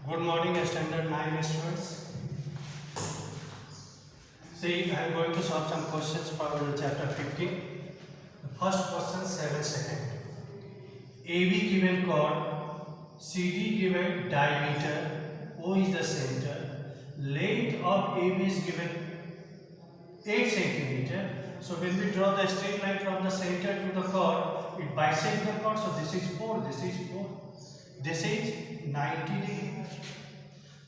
Good morning, standard 9 students. See, I am going to solve some questions from chapter 15. The first question, 7 seconds. AB given chord, CD given diameter, O is the center. Length of AB is given 8 centimeter. So when we draw the straight line from the center to the chord, it bisects the chord. So this is 4, this is 4, this is 90 degrees.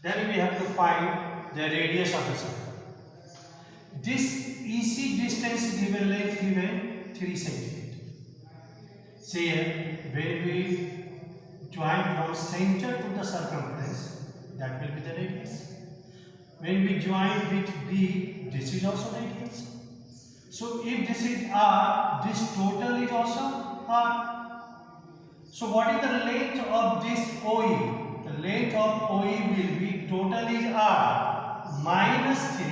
Then we have to find the radius of the circle. This EC distance given length given 3 centimeter. See here, when we join from center to the circumference, that will be the radius. When we join with B, this is also radius. So if this is R, this total is also R. So what is the length of this OE? The length of OE will be total is R minus 3.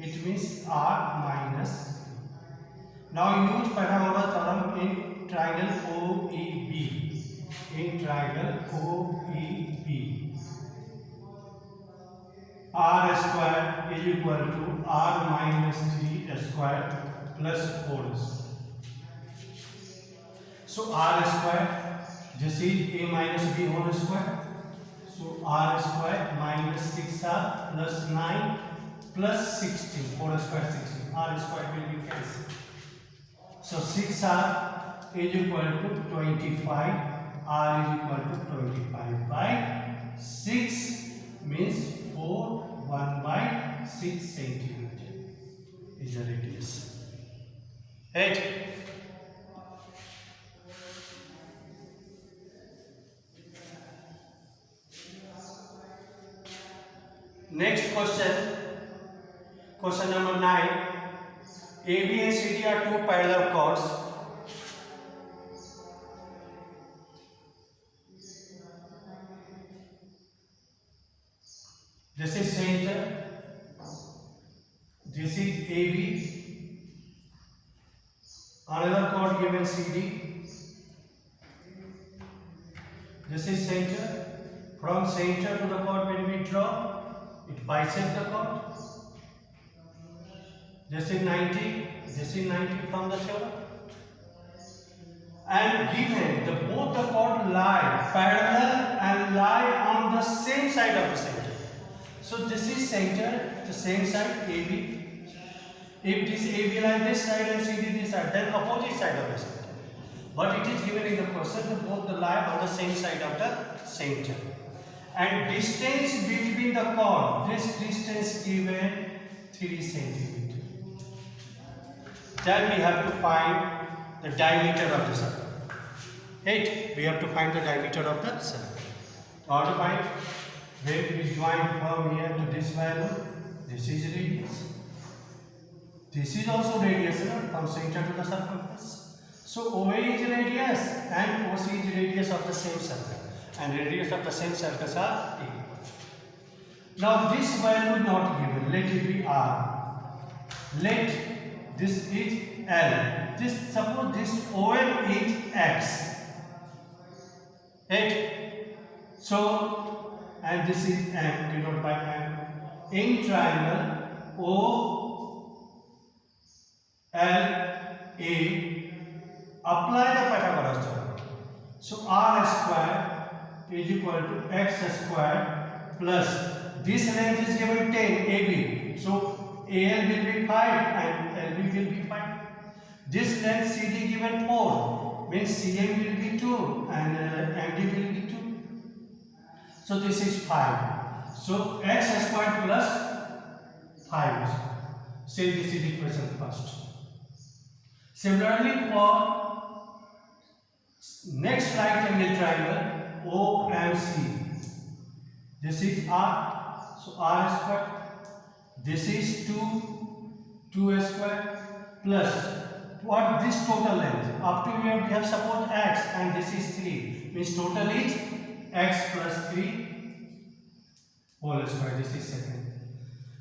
It means R minus 3. Now use Pythagoras theorem in triangle OEB. In triangle OEB. R square is equal to R minus 3 square plus 4 square. So R square, this is A minus B whole square. So R square minus 6R plus 9 plus 16. 4 square 16. R square will be cancelled. So 6R is equal to 25. R is equal to 25 by 6 means 4 1 by 6 centimeter is the radius. Right? Next question, question number 9. AB and CD are two parallel chords. This is center, this is AB, another chord given CD. This is center. From center to the chord when we draw, it bisects the chord. This is 90, this is 90 from the shoulder. And given the both the chord lie parallel and lie on the same side of the center. So this is center, the same side AB. If this AB lie this side and CD this side, then opposite side of the center. But it is given in the question that both the lie on the same side of the center. And distance between the chord, this distance given 3 centimeter. Then we have to find the diameter of the circle. Right? We have to find the diameter of the circle. How to find? When we join from here to this value, this is radius. This is also radius from center to the circumference. So OA is radius and OC is radius of the same circle. And radius of the same circles are equal. Now this value not given. Let it be R. Let this is L. This suppose this OL is X. Right? So and this is M denoted by M. In triangle O L A, apply the Pythagoras theorem. So R square is equal to X square plus this length is given 10 AB. So AL will be 5 and LB will be 5. This length CD given 4 means CM will be 2 and MD will be 2. So this is 5. So X square plus 5. Say this is equation first. Similarly for next right angle triangle OMC, this is R, so R square, this is 2 square plus what this total length, up to here we have support X and this is 3, means total is X plus 3 whole square, this is second.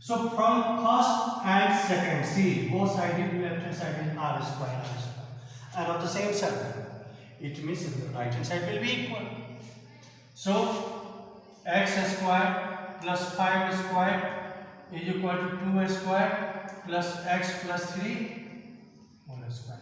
So from first and second, see both sides left hand side is R square, and of the same circle, it means the right hand side will be equal. So x square plus 5 square is equal to 2 square plus x plus 3 whole square.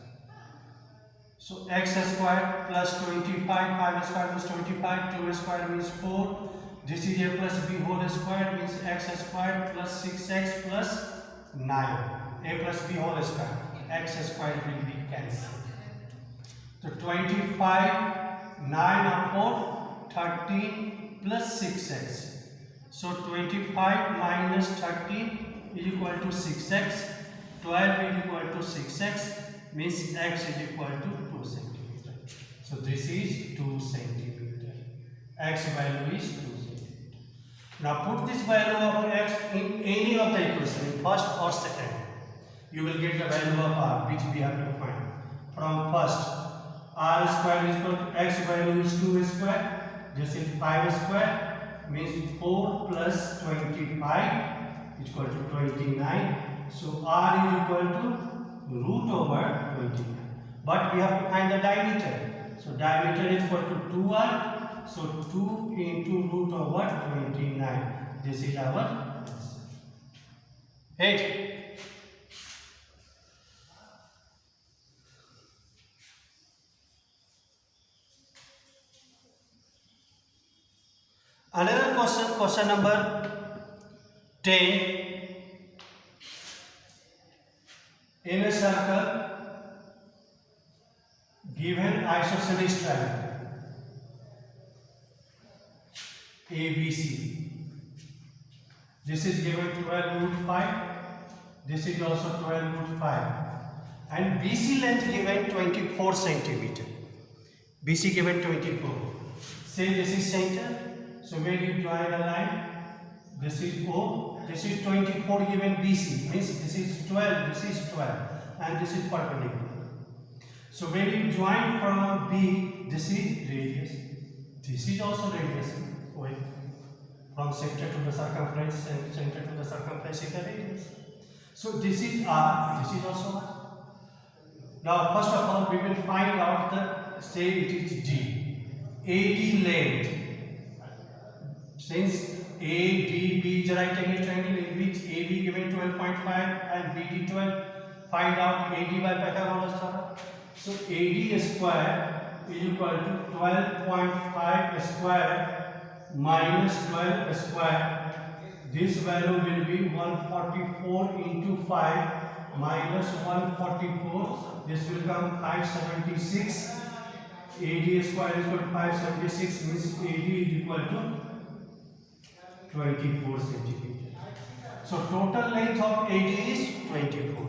So x square plus 25, 5 square means 25, 2 square means 4. This is a plus b whole square means x square plus 6x plus 9. A plus b whole square. X square will be cancelled. So 25, 9 upon 13 plus 6x. So 25 minus 13 is equal to 6x. 12 is equal to 6x means x is equal to 2 centimeter. So this is 2 centimeter. X value is 2 centimeter. Now put this value of x in any of the equation, first or second. You will get the value of r which we have to find. From first, r square is equal to x value is 2 square. This is 5 square means 4 plus 25 is equal to 29. So r is equal to root over 29. But we have to find the diameter. So diameter is equal to 2r. So 2 into root over 29. This is our answer. 8. Another question, question number 10. In a circle, given isosceles triangle ABC. This is given 12 root 5. This is also 12 root 5. And BC length given 24 centimeter. BC given 24. Say this is center. So when you draw a line, this is O, this is 24 given BC, means this is 12, this is 12, and this is perpendicular. So when you join from B, this is radius, this is also radius, from center to the circumference, and center to the circumference is the radius. So this is R, this is also R. Now first of all, we will find out the, say it is D, AD length. Since ADB is a right angle triangle in which AB given 12.5 and BD 12, find out AD by Pythagoras theorem. So AD square is equal to 12.5 square minus 12 square. This value will be 144 into 5 minus 144. This will come 576. AD square is equal to 576 means AD is equal to 24 centimeter. So total length of AD is 24.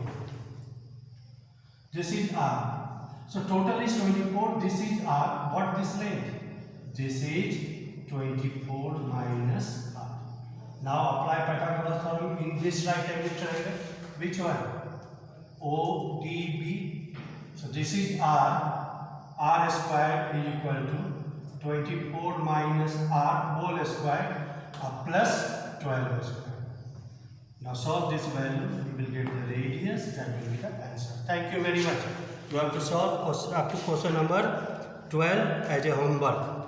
This is R. So total is 24. This is R. What this length? This is 24 minus R. Now apply Pythagoras theorem in this right angle triangle. Which one? ODB. So this is R. R square is equal to 24 minus R whole square. Plus 12 square. Now solve this value, you will get the radius, that will be the answer. Thank you very much. You have to solve up to question number 12 as a homework.